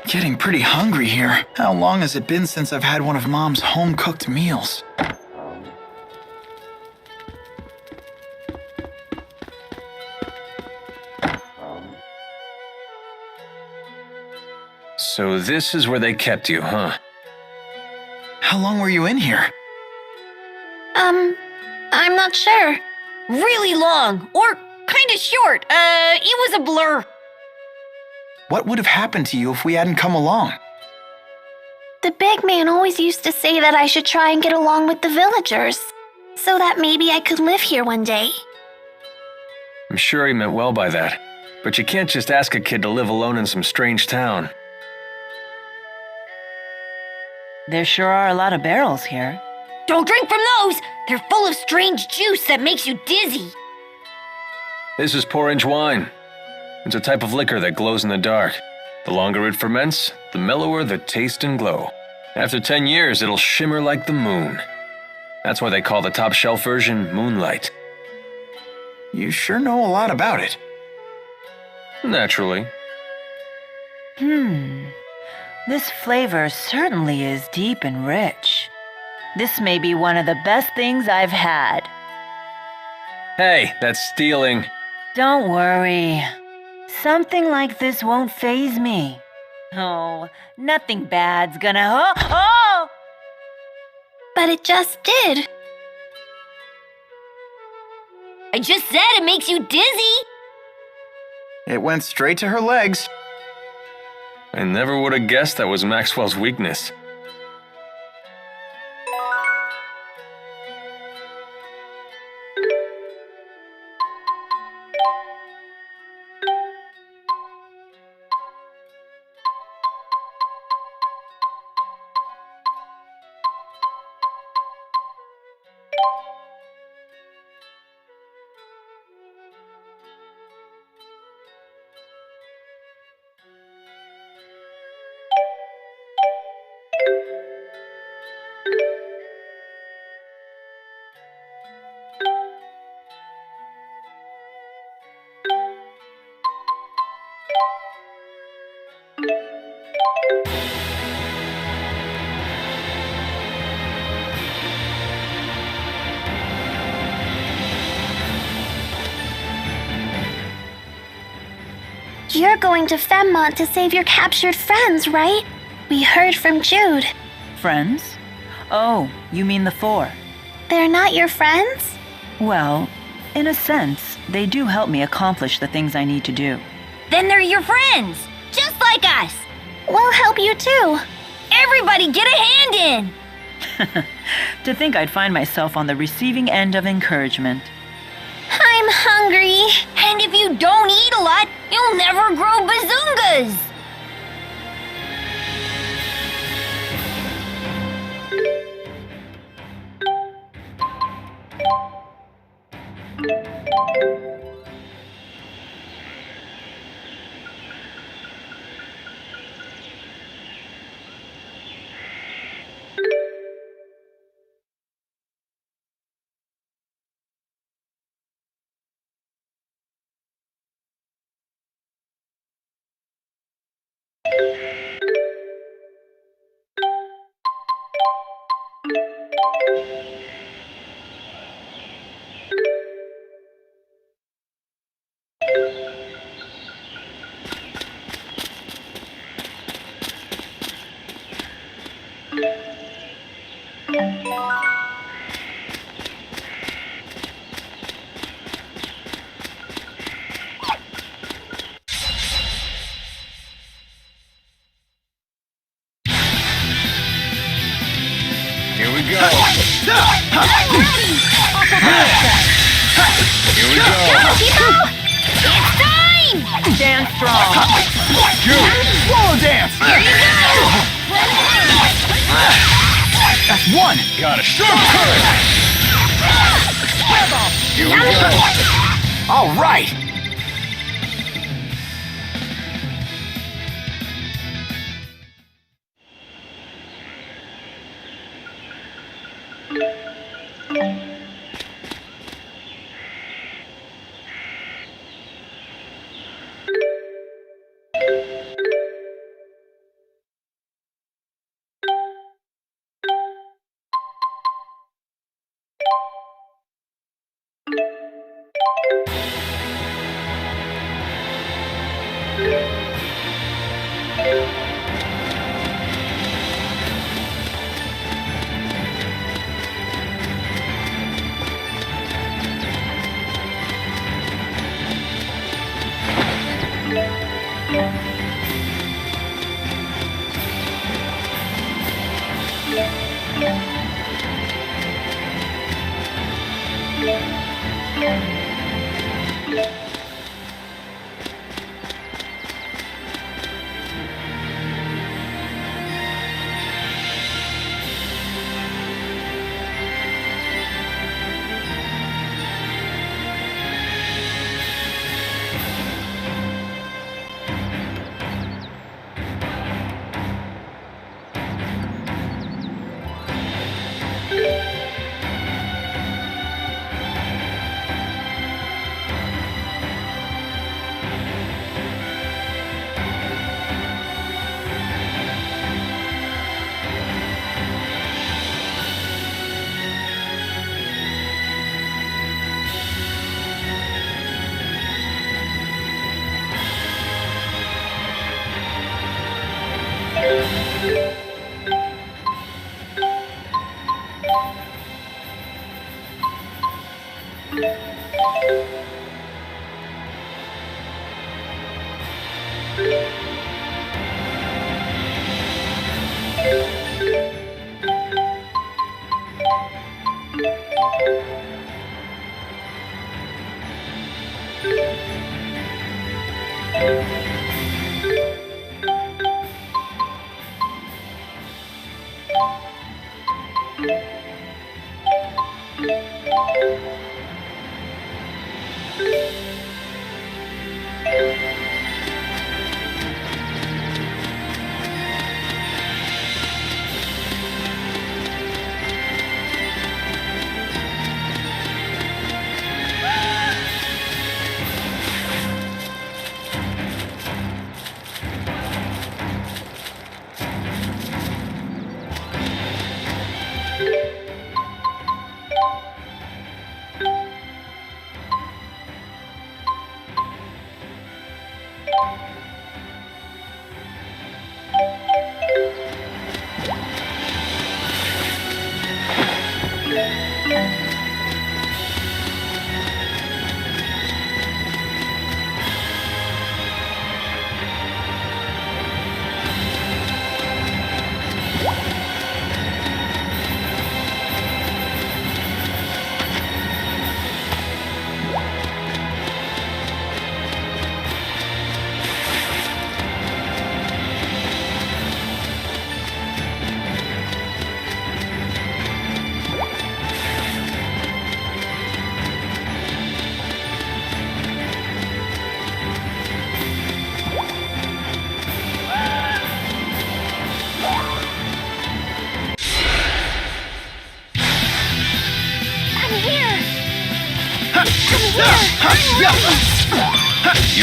Getting pretty hungry here. How long has it been since I've had one of Mom's home-cooked meals? So this is where they kept you, huh? How long were you in here? I'm not sure. Really long, or kinda short. It was a blur. What would have happened to you if we hadn't come along? The big man always used to say that I should try and get along with the villagers, so that maybe I could live here one day. I'm sure he meant well by that, but you can't just ask a kid to live alone in some strange town. There sure are a lot of barrels here. Don't drink from those! They're full of strange juice that makes you dizzy. This is porridge wine. It's a type of liquor that glows in the dark. The longer it ferments, the mellower the taste and glow. After 10 years, it'll shimmer like the moon. That's why they call the top shelf version Moonlight. You sure know a lot about it. Naturally. This flavor certainly is deep and rich. This may be one of the best things I've had. Hey, that's stealing. Don't worry. Something like this won't faze me. Oh, nothing bad's gonna... Oh! But it just did. I just said it makes you dizzy. It went straight to her legs. I never would have guessed that was Maxwell's weakness. You're going to Femmont to save your captured friends, right? We heard from Jude. Friends? Oh, you mean the four. They're not your friends? Well, in a sense, they do help me accomplish the things I need to do. Then they're your friends, just like us. We'll help you too. Everybody get a hand in. To think I'd find myself on the receiving end of encouragement. I'm hungry. And if you don't eat a lot, you'll never grow bazungas. Here we go. Here we go. People! It's time! Stand strong. Jude, swallow dance! Here you go! That's one! Got a strong current. Here we go. All right! You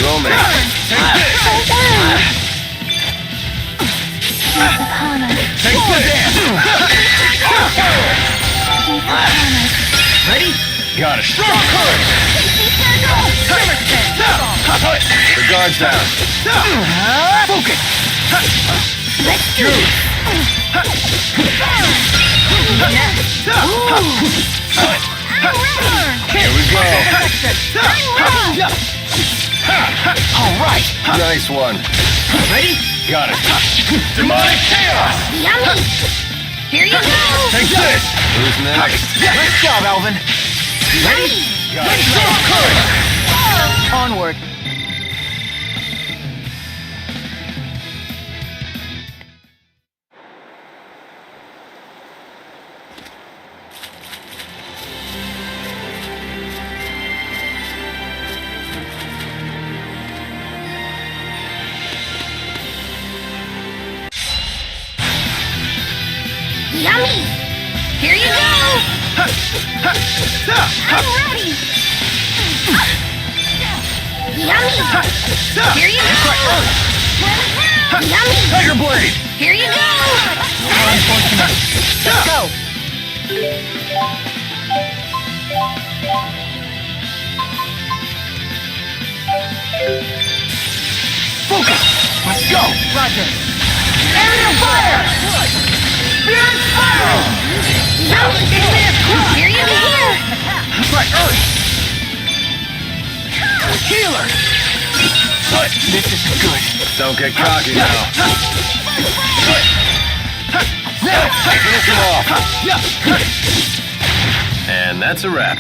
owe me. Take this! Ready? Got it. Strong curve! The guard's down. Focus! Let's do it! Here we go. Alright! Nice one. Ready? Got it. Demonic chaos! Yummy! Here you go! Take this! Who's next? Nice job, Alvin! Ready? Got it. Strong curve! Onward! Yummy! Here you go! I'm ready! Yummy! Here you go! Yummy! Tiger Blade! Here you go! How unfortunate. Let's go! Focus! Let's go! Roger. Area fire! Spirit spiral! Here you go! Right, Earth! Healer! This isn't good. Don't get cocky now. Finish him off. And that's a wrap.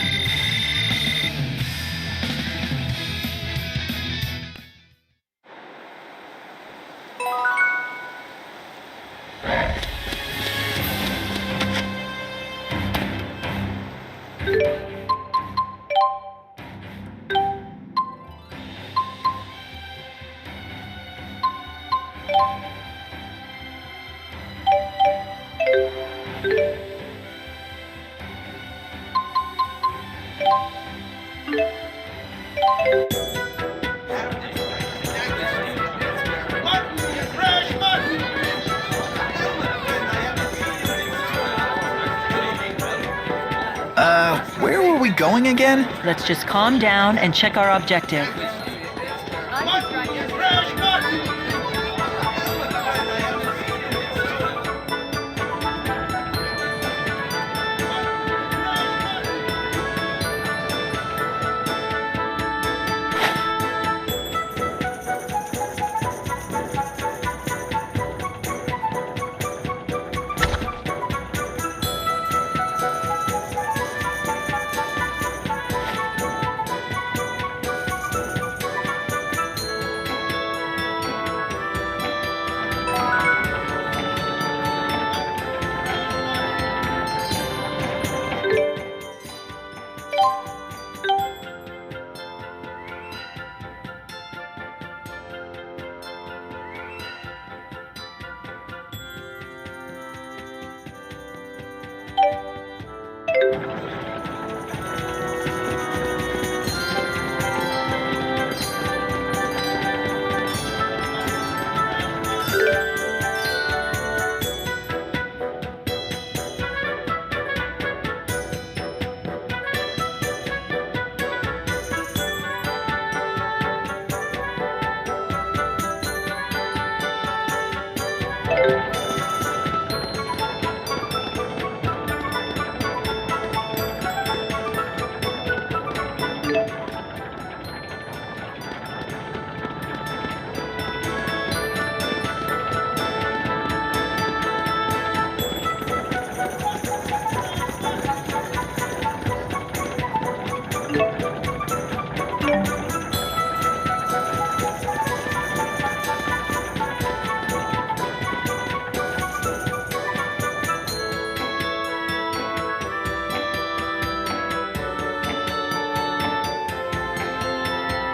Where were we going again? Let's just calm down and check our objective.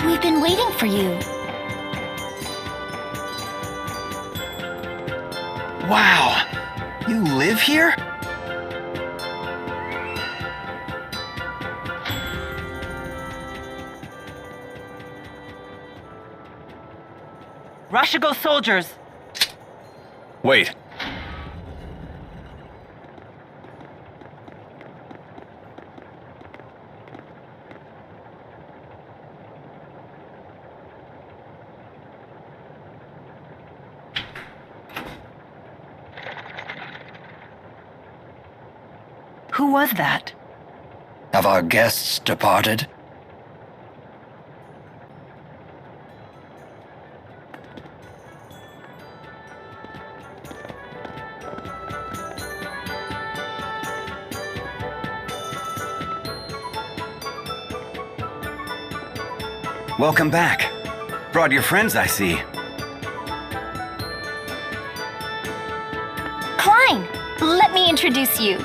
We've been waiting for you. Wow! You live here? Rashugal soldiers! Wait. Who was that? Have our guests departed? Welcome back. Brought your friends, I see. Klein, let me introduce you.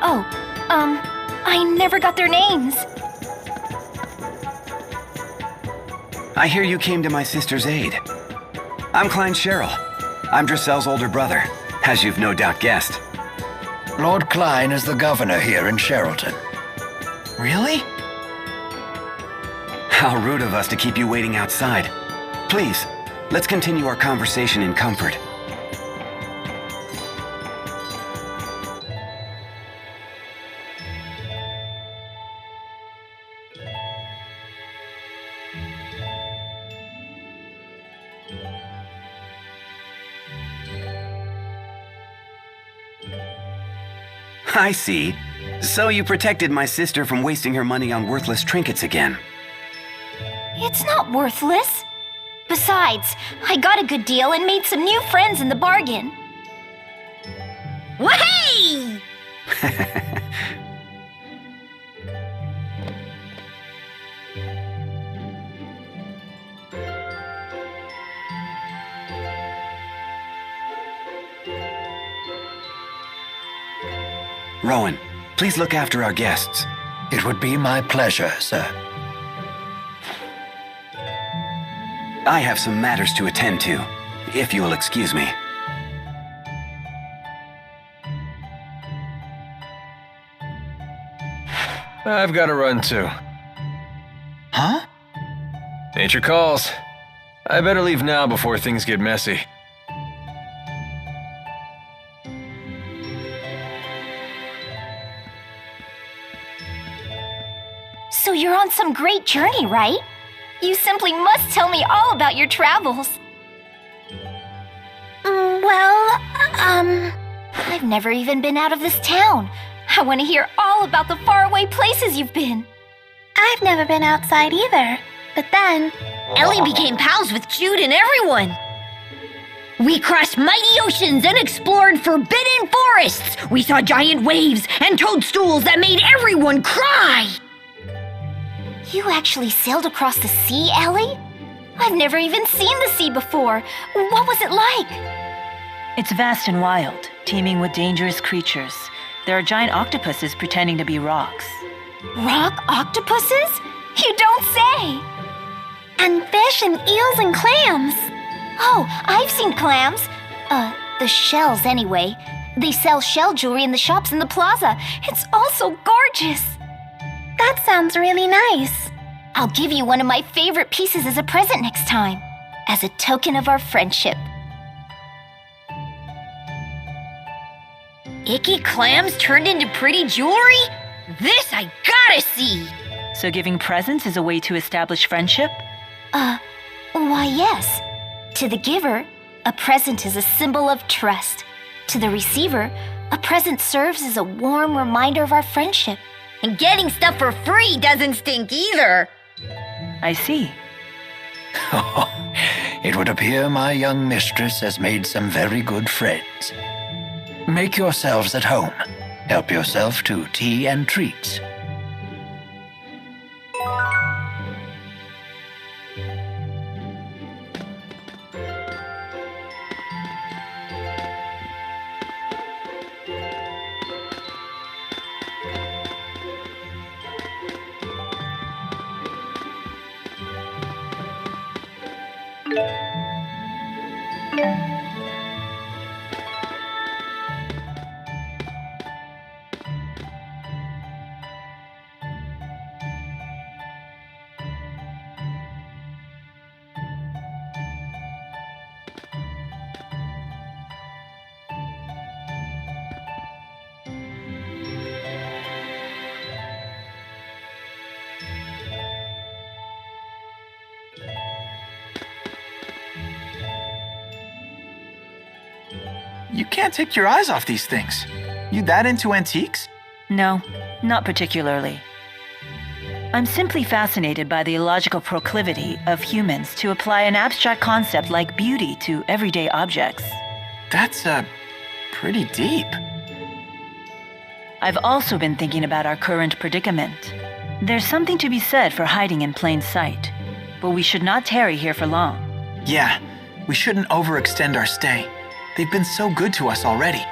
Oh, I never got their names. I hear you came to my sister's aid. I'm Klein Cheryl. I'm Drissel's older brother, as you've no doubt guessed. Lord Klein is the governor here in Sherrilton. Really? How rude of us to keep you waiting outside. Please, let's continue our conversation in comfort. I see. So you protected my sister from wasting her money on worthless trinkets again. It's not worthless. Besides, I got a good deal and made some new friends in the bargain. Wahey! Rowan, please look after our guests. It would be my pleasure, sir. I have some matters to attend to, if you will excuse me. I've got to run too. Huh? Nature calls. I better leave now before things get messy. So you're on some great journey, right? You simply must tell me all about your travels. I've never even been out of this town. I want to hear all about the faraway places you've been. I've never been outside either. But then, Ellie became pals with Jude and everyone. We crossed mighty oceans and explored forbidden forests. We saw giant waves and toadstools that made everyone cry. you actually sailed across the sea, Ellie? I've never even seen the sea before. What was it like? It's vast and wild, teeming with dangerous creatures. There are giant octopuses pretending to be rocks. Rock octopuses? You don't say! And fish and eels and clams. Oh, I've seen clams. The shells anyway. They sell shell jewelry in the shops in the plaza. It's all so gorgeous. That sounds really nice. I'll give you one of my favorite pieces as a present next time, as a token of our friendship. Icky clams turned into pretty jewelry? This I gotta see! So giving presents is a way to establish friendship? Why yes. To the giver, a present is a symbol of trust. To the receiver, a present serves as a warm reminder of our friendship. And getting stuff for free doesn't stink either. I see. It would appear my young mistress has made some very good friends. Make yourselves at home. Help yourself to tea and treats. You can't take your eyes off these things. You that into antiques? No, not particularly. I'm simply fascinated by the illogical proclivity of humans to apply an abstract concept like beauty to everyday objects. That's, pretty deep. I've also been thinking about our current predicament. There's something to be said for hiding in plain sight, but we should not tarry here for long. Yeah, we shouldn't overextend our stay. They've been so good to us already.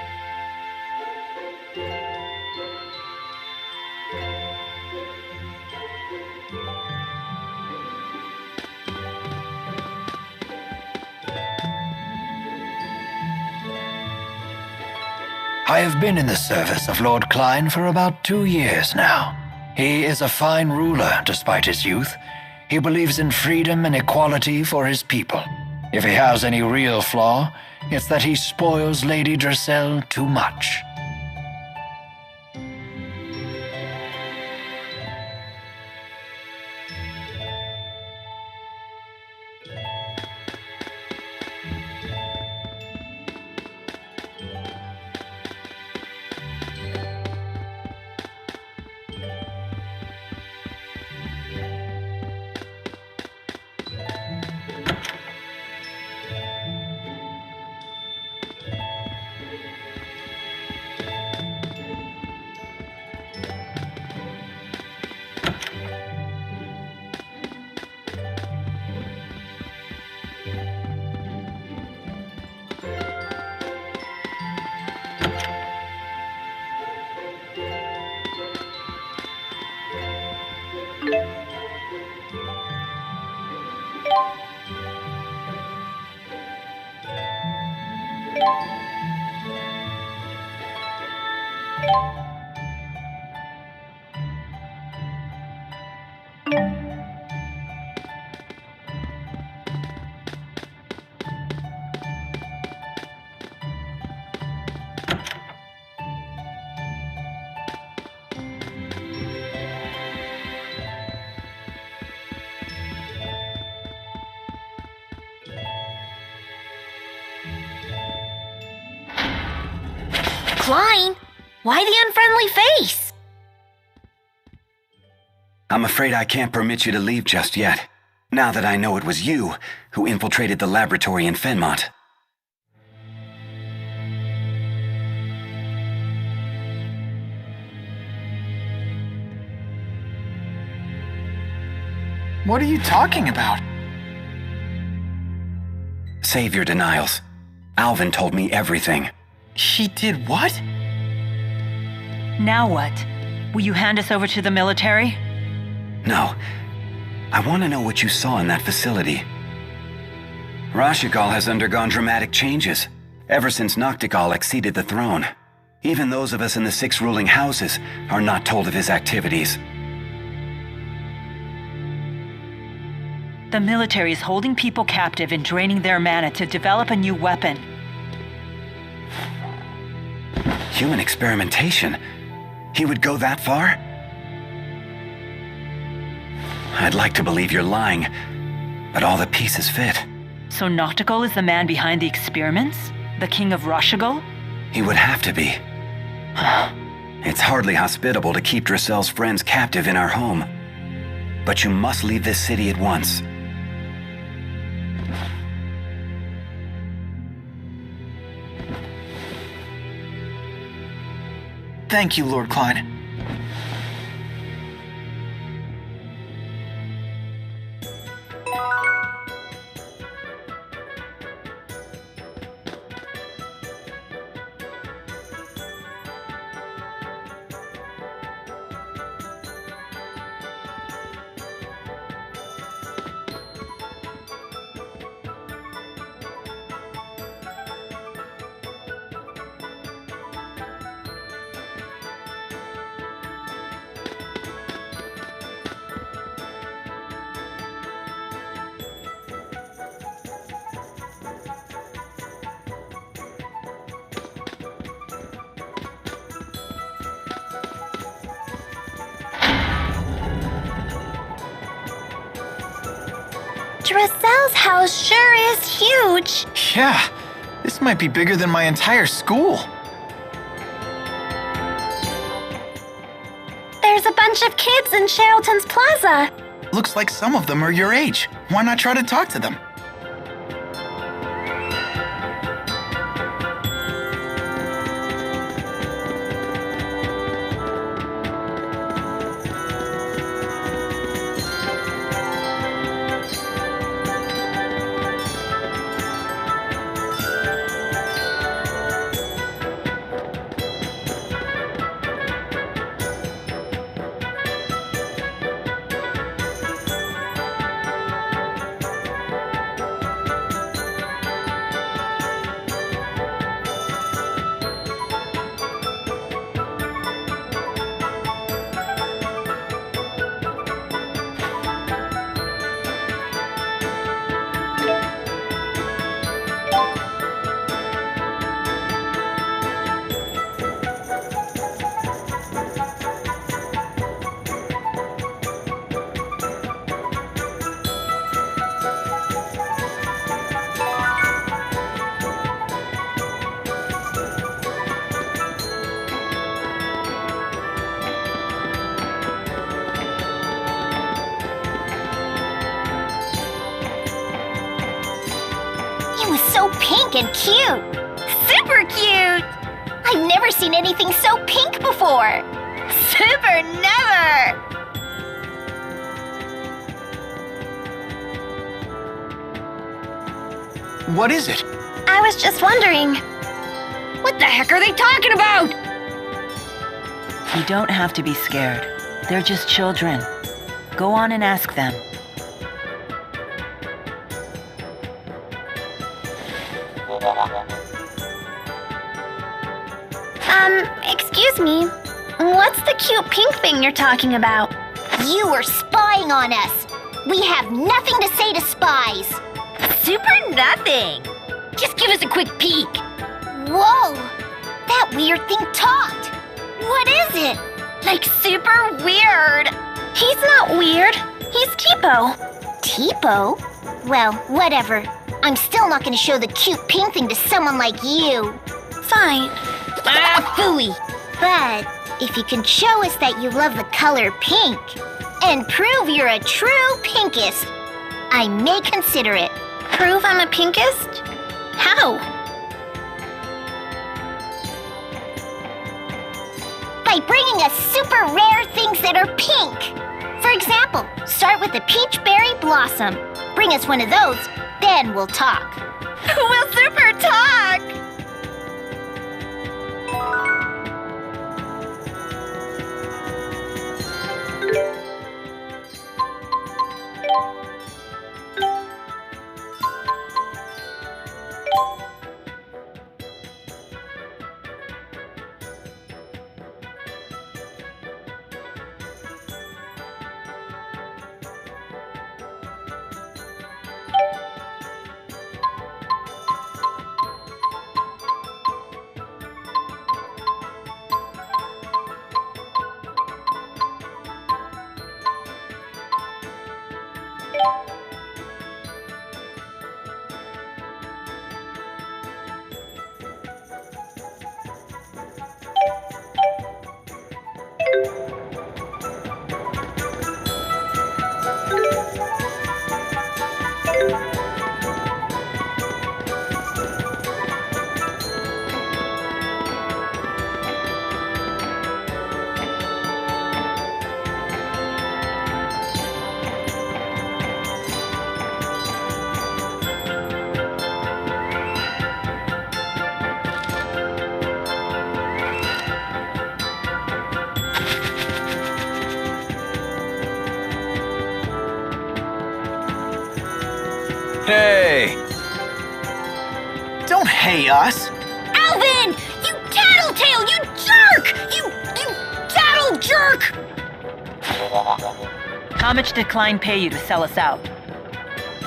I have been in the service of Lord Klein for about 2 years now. He is a fine ruler despite his youth. He believes in freedom and equality for his people. If he has any real flaw, it's that he spoils Lady Dressel too much. Klein, why the unfriendly face? I'm afraid I can't permit you to leave just yet, now that I know it was you who infiltrated the laboratory in Fenmont. What are you talking about? Save your denials. Alvin told me everything. She did what? Now what? Will you hand us over to the military? No. I want to know what you saw in that facility. Rashugal has undergone dramatic changes ever since Noctigal acceded the throne. Even those of us in the 6 ruling houses are not told of his activities. The military is holding people captive and draining their mana to develop a new weapon. Human experimentation? He would go that far? I'd like to believe you're lying, but all the pieces fit. So Noctigal is the man behind the experiments? The king of Rashugal? He would have to be. It's hardly hospitable to keep Dressel's friends captive in our home. But you must leave this city at once. Thank you, Lord Klein. Dressel's house sure is huge. Yeah, this might be bigger than my entire school. There's a bunch of kids in Sheraton's Plaza. Looks like some of them are your age. Why not try to talk to them? pink and cute. Super cute! I've never seen anything so pink before. Super never! What is it? I was just wondering. What the heck are they talking about? You don't have to be scared. They're just children. Go on and ask them. Excuse me. What's the cute pink thing you're talking about? You were spying on us. We have nothing to say to spies. Super nothing. Just give us a quick peek. Whoa! That weird thing talked. What is it? Like super weird. He's not weird. He's Tipo. Tipo? Well, whatever. I'm still not gonna show the cute pink thing to someone like you. Fine. Ah, phooey. But if you can show us that you love the color pink and prove you're a true pinkist, I may consider it. Prove I'm a pinkist? How? By bringing us super rare things that are pink. For example, start with the peach berry blossom. Bring us one of those, then we'll talk. We'll super talk. Hey! Don't hey us. Alvin! You tattletale! You jerk! You tattle jerk! How much did Klein pay you to sell us out?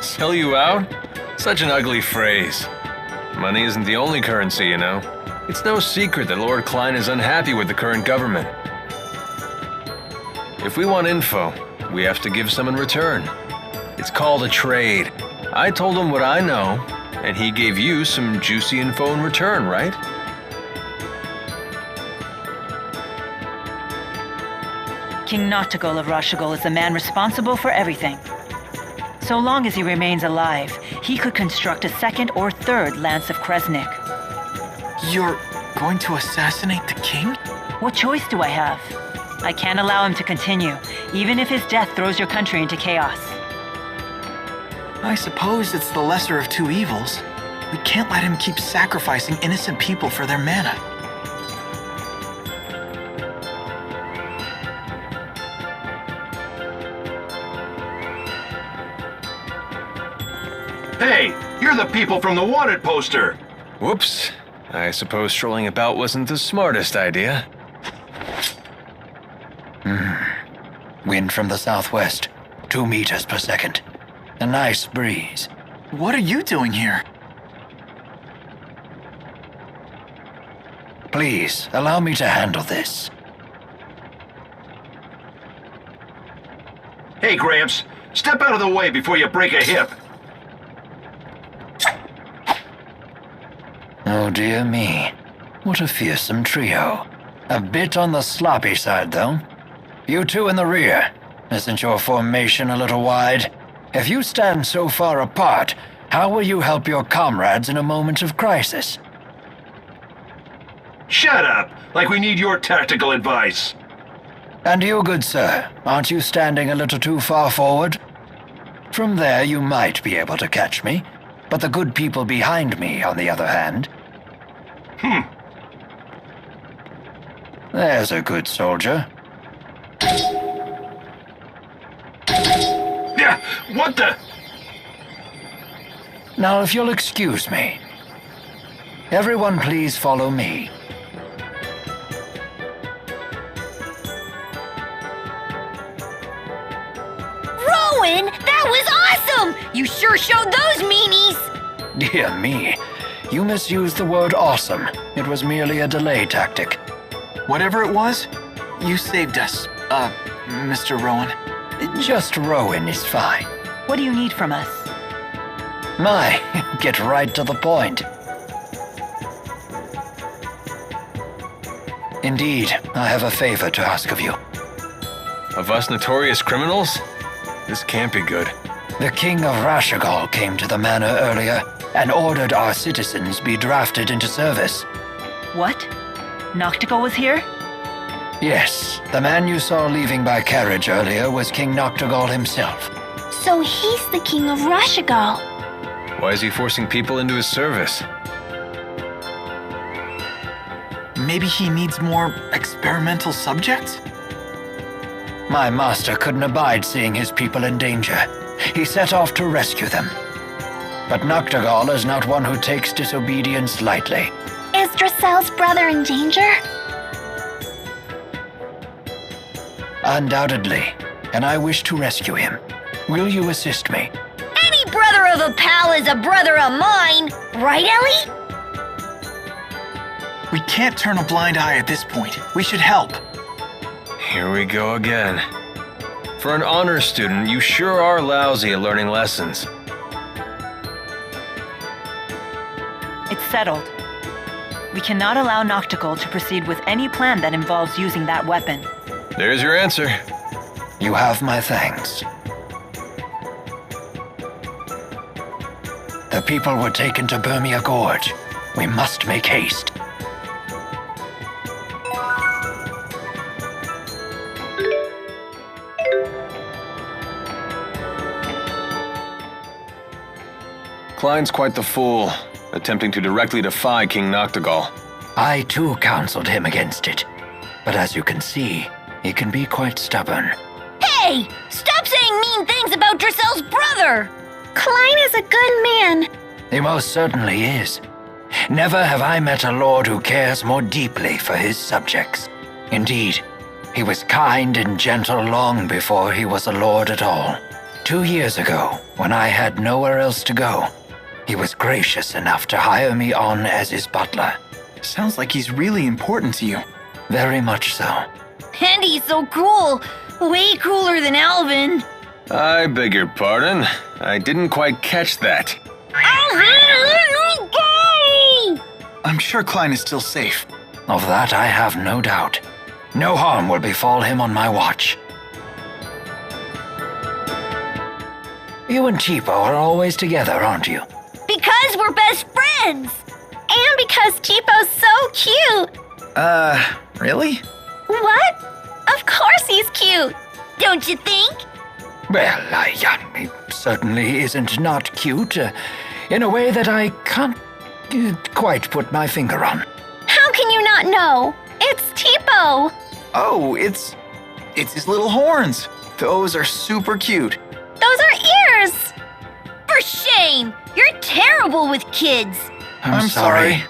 Sell you out? Such an ugly phrase. Money isn't the only currency, you know. It's no secret that Lord Klein is unhappy with the current government. If we want info, we have to give some in return. It's called a trade. I told him what I know, and he gave you some juicy info in return, right? King Noctigol of Rashugal is the man responsible for everything. So long as he remains alive, he could construct a second or third Lance of Kresnik. You're going to assassinate the king? What choice do I have? I can't allow him to continue, even if his death throws your country into chaos. I suppose it's the lesser of two evils. We can't let him keep sacrificing innocent people for their mana. Hey, you're the people from the wanted poster. Whoops. I suppose strolling about wasn't the smartest idea. Wind from the southwest, 2 meters per second. A nice breeze. What are you doing here? Please, allow me to handle this. Hey, Gramps, step out of the way before you break a hip. Oh dear me. What a fearsome trio. A bit on the sloppy side, though. You two in the rear. Isn't your formation a little wide? If you stand so far apart, How will you help your comrades in a moment of crisis? Shut up! Like we need your tactical advice. And you, good sir, aren't you standing a little too far forward? From there you might be able to catch me, but the good people behind me, on the other hand... There's a good soldier. Yeah, what the... Now, if you'll excuse me. Everyone please follow me. Rowan, that was awesome! You sure showed those meanies! Dear me, you misused the word awesome. It was merely a delay tactic. Whatever it was, you saved us, Mr. Rowan. Just Rowan is fine. What do you need from us? My, get right to the point. Indeed, I have a favor to ask of you. Of us notorious criminals? This can't be good. The King of Rashugal came to the manor earlier and ordered our citizens be drafted into service. What? Noctigal was here? Yes, the man you saw leaving by carriage earlier was King Noctigal himself. So he's the king of Rashugal. Why is he forcing people into his service? Maybe he needs more experimental subjects? My master couldn't abide seeing his people in danger. He set off to rescue them. But Noctigal is not one who takes disobedience lightly. Is Dracel's brother in danger? Undoubtedly, and I wish to rescue him. Will you assist me? Any brother of a pal is a brother of mine, right, Ellie? We can't turn a blind eye at this point. We should help. Here we go again. For an honor student, you sure are lousy at learning lessons. It's settled. We cannot allow Noctigal to proceed with any plan that involves using that weapon. There's your answer. You have my thanks. The people were taken to Burmia Gorge. We must make haste. Klein's quite the fool, attempting to directly defy King Noctigal. I too counseled him against it. But as you can see, he can be quite stubborn. Hey! Stop saying mean things about Dracel's brother! Klein is a good man. He most certainly is. Never have I met a lord who cares more deeply for his subjects. Indeed, he was kind and gentle long before he was a lord at all. 2 years ago, when I had nowhere else to go, he was gracious enough to hire me on as his butler. Sounds like he's really important to you. Very much so. And he's so cool. Way cooler than Alvin. I beg your pardon. I didn't quite catch that. I'm sure Klein is still safe. Of that I have no doubt. No harm will befall him on my watch. You and Cheapo are always together, aren't you? Because we're best friends! And because Cheapo's so cute. Really? What? Of course he's cute. Don't you think? Well, he certainly isn't not cute, in a way that I can't quite put my finger on. How can you not know? It's Cheapo. Oh, it's his little horns. Those are super cute. Those are ears. For shame! You're terrible with kids! I'm sorry.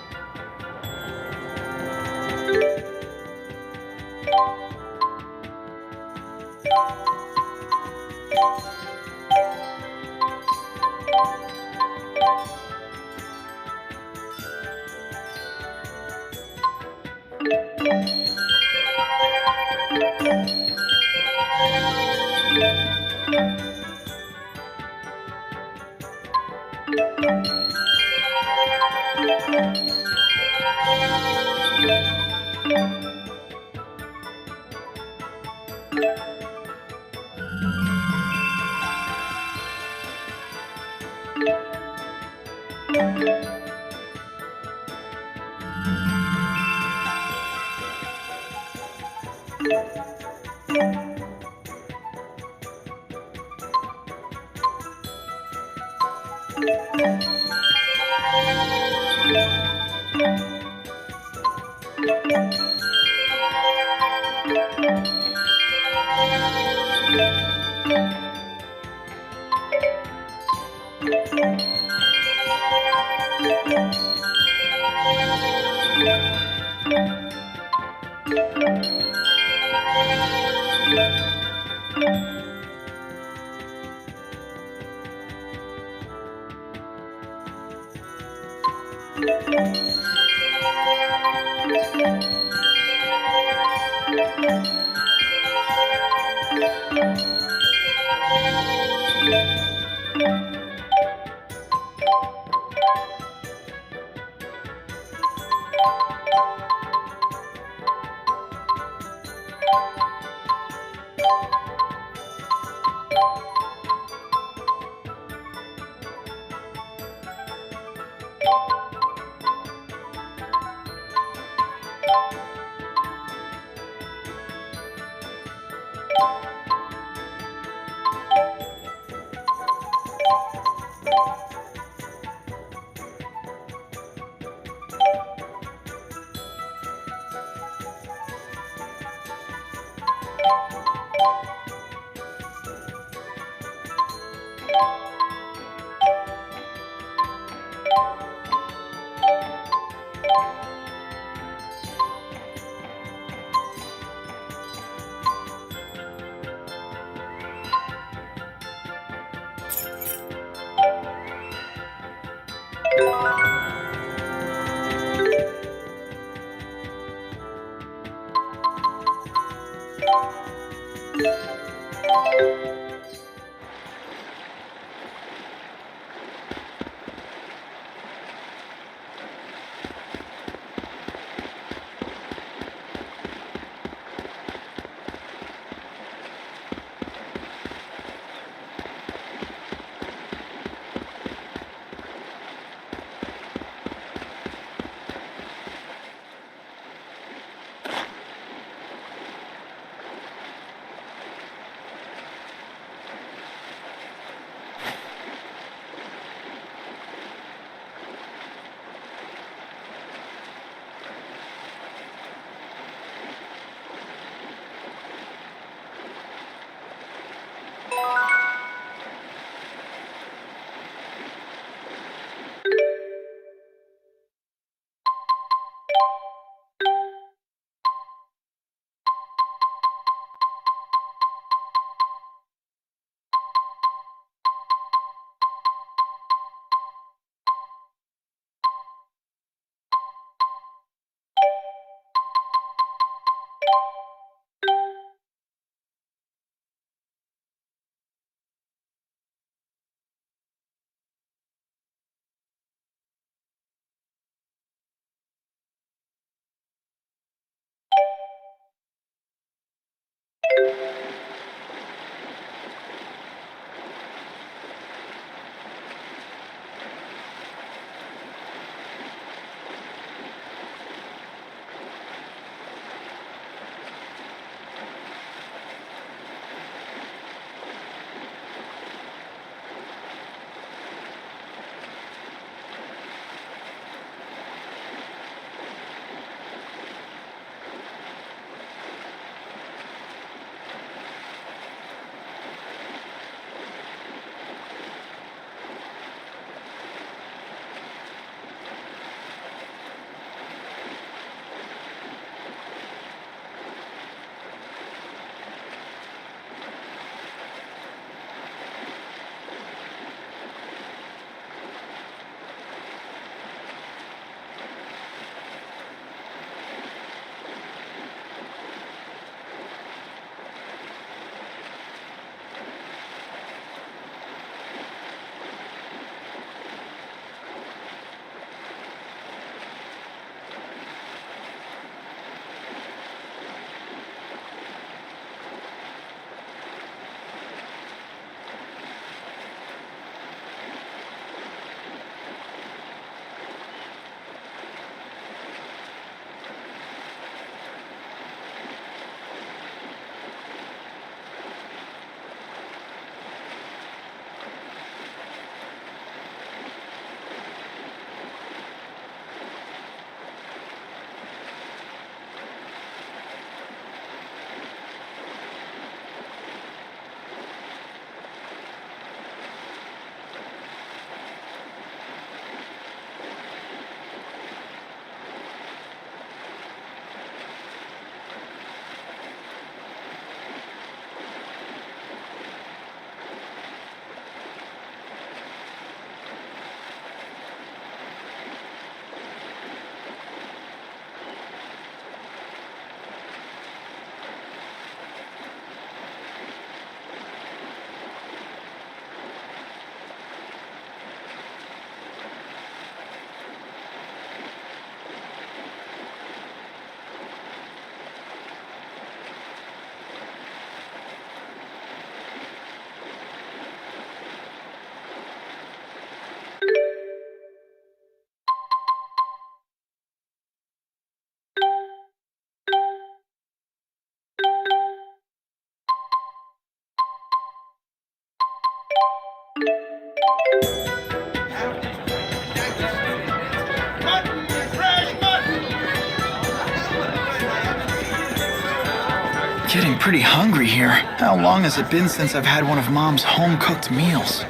Getting pretty hungry here. How long has it been since I've had one of Mom's home-cooked meals?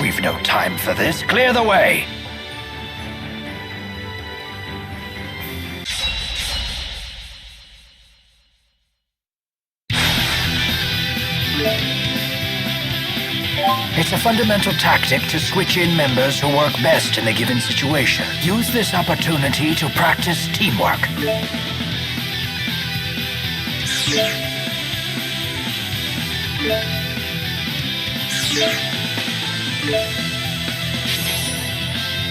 We've no time for this. Clear the way! It's a fundamental tactic to switch in members who work best in a given situation. Use this opportunity to practice teamwork.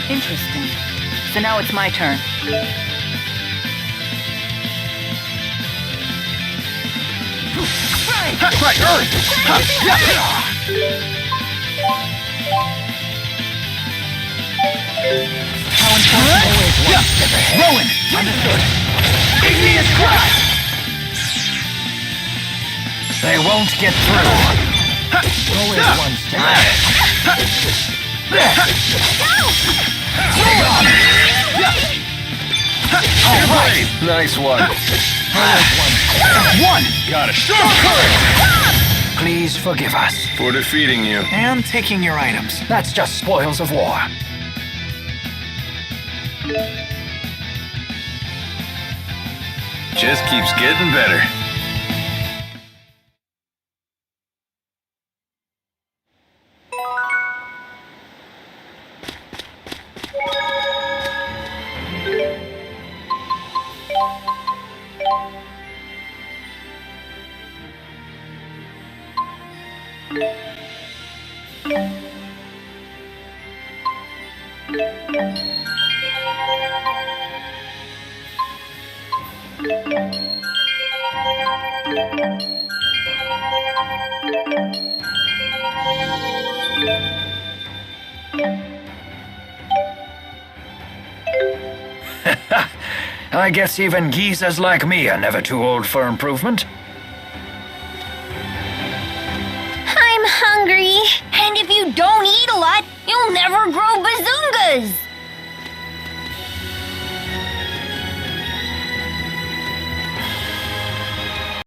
Interesting. So now it's my turn. Right, Earth! How important is one step ahead? Rowan! Understood. Igneous crash! They won't get through. Always one step ahead. All right. Nice one. One! Got it. Show courage! Please forgive us. For defeating you. And taking your items. That's just spoils of war. Just keeps getting better. I guess even geezers like me are never too old for improvement. I'm hungry. And if you don't eat a lot, you'll never grow bazungas.